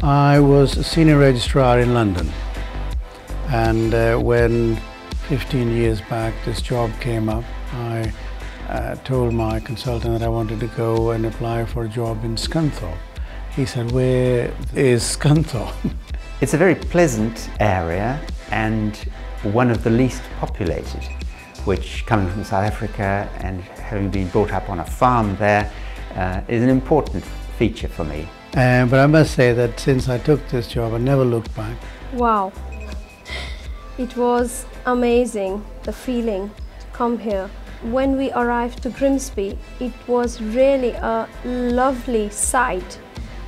I was a senior registrar in London, and when 15 years back this job came up, I told my consultant that I wanted to go and apply for a job in Scunthorpe. He said, "Where is Scunthorpe?" It's a very pleasant area and one of the least populated, which, coming from South Africa and having been brought up on a farm there, is an important feature for me. But I must say that since I took this job, I never looked back. Wow, it was amazing, the feeling to come here. When we arrived to Grimsby, it was really a lovely sight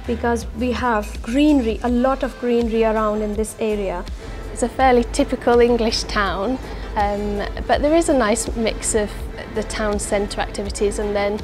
because we have greenery, a lot of greenery around in this area. It's a fairly typical English town, but there is a nice mix of the town centre activities and then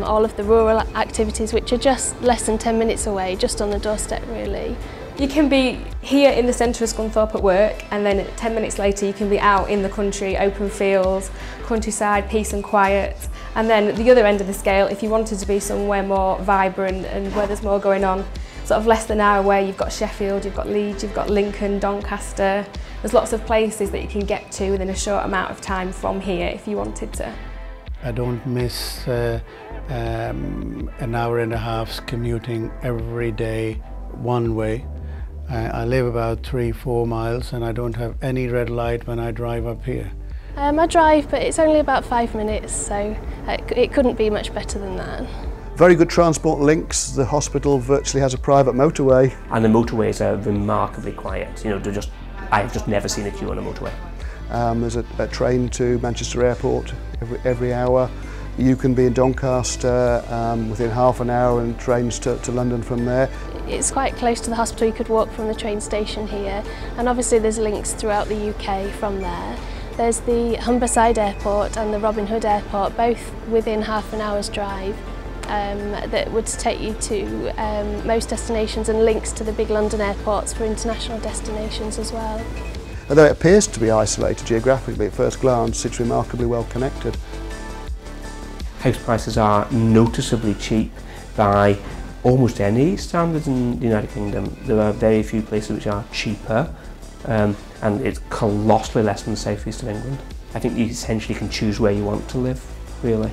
all of the rural activities, which are just less than 10 minutes away, just on the doorstep really. You can be here in the centre of Scunthorpe at work, and then 10 minutes later you can be out in the country, open fields, countryside, peace and quiet. And then at the other end of the scale, if you wanted to be somewhere more vibrant and where there's more going on, sort of less than an hour away, you've got Sheffield, you've got Leeds, you've got Lincoln, Doncaster. There's lots of places that you can get to within a short amount of time from here if you wanted to. I don't miss an hour and a half's commuting every day one way. I live about 3-4 miles and I don't have any red light when I drive up here. I drive, but it's only about 5 minutes, so it couldn't be much better than that. Very good transport links. The hospital virtually has a private motorway. And the motorways are remarkably quiet. You know, I've just never seen a queue on a motorway. There's a train to Manchester Airport every hour. You can be in Doncaster within half an hour and trains to London from there. It's quite close to the hospital. You could walk from the train station here, and obviously there's links throughout the UK from there. There's the Humberside Airport and the Robin Hood Airport, both within half an hour's drive, that would take you to most destinations, and links to the big London airports for international destinations as well. Although it appears to be isolated geographically at first glance, it's remarkably well connected. House prices are noticeably cheap by almost any standards in the United Kingdom. There are very few places which are cheaper, and it's colossally less than the south east of England. I think you essentially can choose where you want to live, really.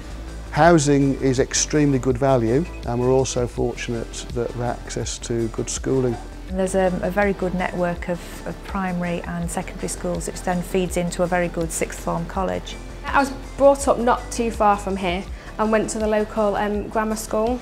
Housing is extremely good value, and we're also fortunate that we have access to good schooling. There's a very good network of primary and secondary schools, which then feeds into a very good sixth form college. I was brought up not too far from here and went to the local grammar school,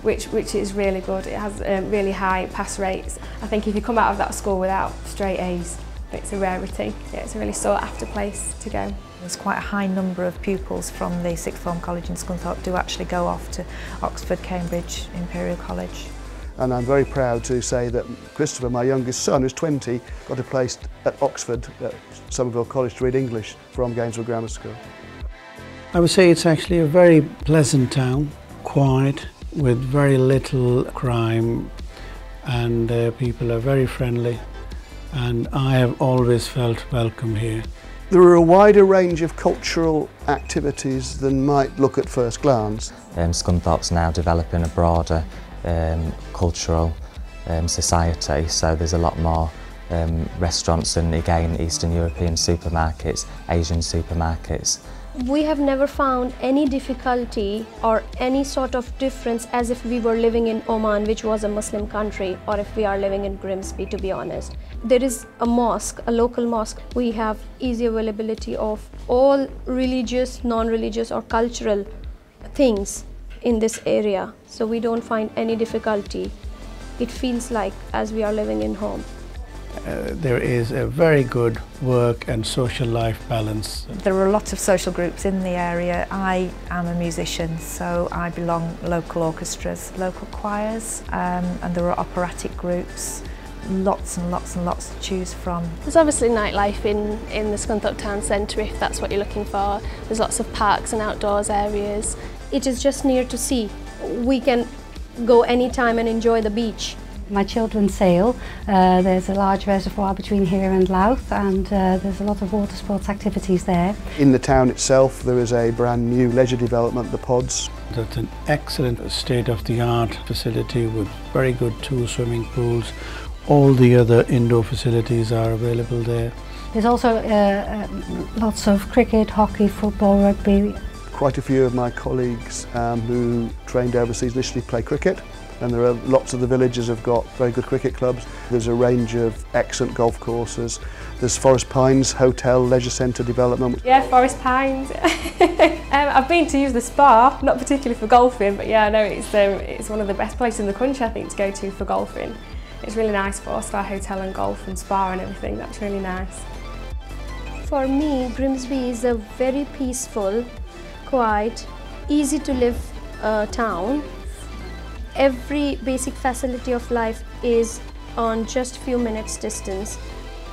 which is really good. It has really high pass rates. I think if you come out of that school without straight A's, it's a rarity. Yeah, it's a really sought after place to go. There's quite a high number of pupils from the sixth form college in Scunthorpe do actually go off to Oxford, Cambridge, Imperial College. And I'm very proud to say that Christopher, my youngest son, who's 20, got a place at Oxford, at Somerville College, to read English from Gainesville Grammar School. I would say it's actually a very pleasant town, quiet, with very little crime, and people are very friendly, and I have always felt welcome here. There are a wider range of cultural activities than might look at first glance. Scunthorpe's now developing a broader cultural society, so there's a lot more restaurants and, again, Eastern European supermarkets, Asian supermarkets. We have never found any difficulty or any sort of difference as if we were living in Oman, which was a Muslim country, or if we are living in Grimsby, to be honest. There is a mosque, a local mosque. We have easy availability of all religious, non-religious or cultural things in this area, so we don't find any difficulty. It feels like as we are living in home. There is a very good work and social life balance. There are a lot of social groups in the area. I am a musician, so I belong to local orchestras, local choirs, and there are operatic groups. Lots and lots and lots to choose from. There's obviously nightlife in the Scunthorpe town centre if that's what you're looking for. There's lots of parks and outdoors areas. It is just near to sea. We can go anytime and enjoy the beach. My children sail. There's a large reservoir between here and Louth, and there's a lot of water sports activities there. In the town itself there is a brand new leisure development, the Pods. That's an excellent state-of-the-art facility with very good 2 swimming pools. All the other indoor facilities are available there. There's also lots of cricket, hockey, football, rugby. Quite a few of my colleagues who trained overseas initially play cricket, and there are lots of the villages have got very good cricket clubs. There's a range of excellent golf courses. There's Forest Pines Hotel Leisure Centre development. Yeah, Forest Pines. I've been to use the spa, not particularly for golfing, but yeah, I know it's one of the best places in the country, I think, to go to for golfing. It's really nice, 4-star hotel and golf and spa and everything. That's really nice. For me, Grimsby is a very peaceful, quiet, easy to live town. Every basic facility of life is on just few minutes distance.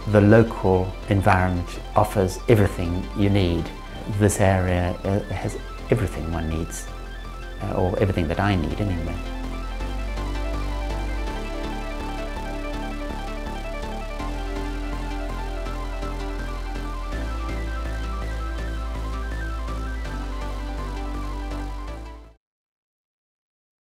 The local environment offers everything you need. This area has everything one needs, or everything that I need anyway.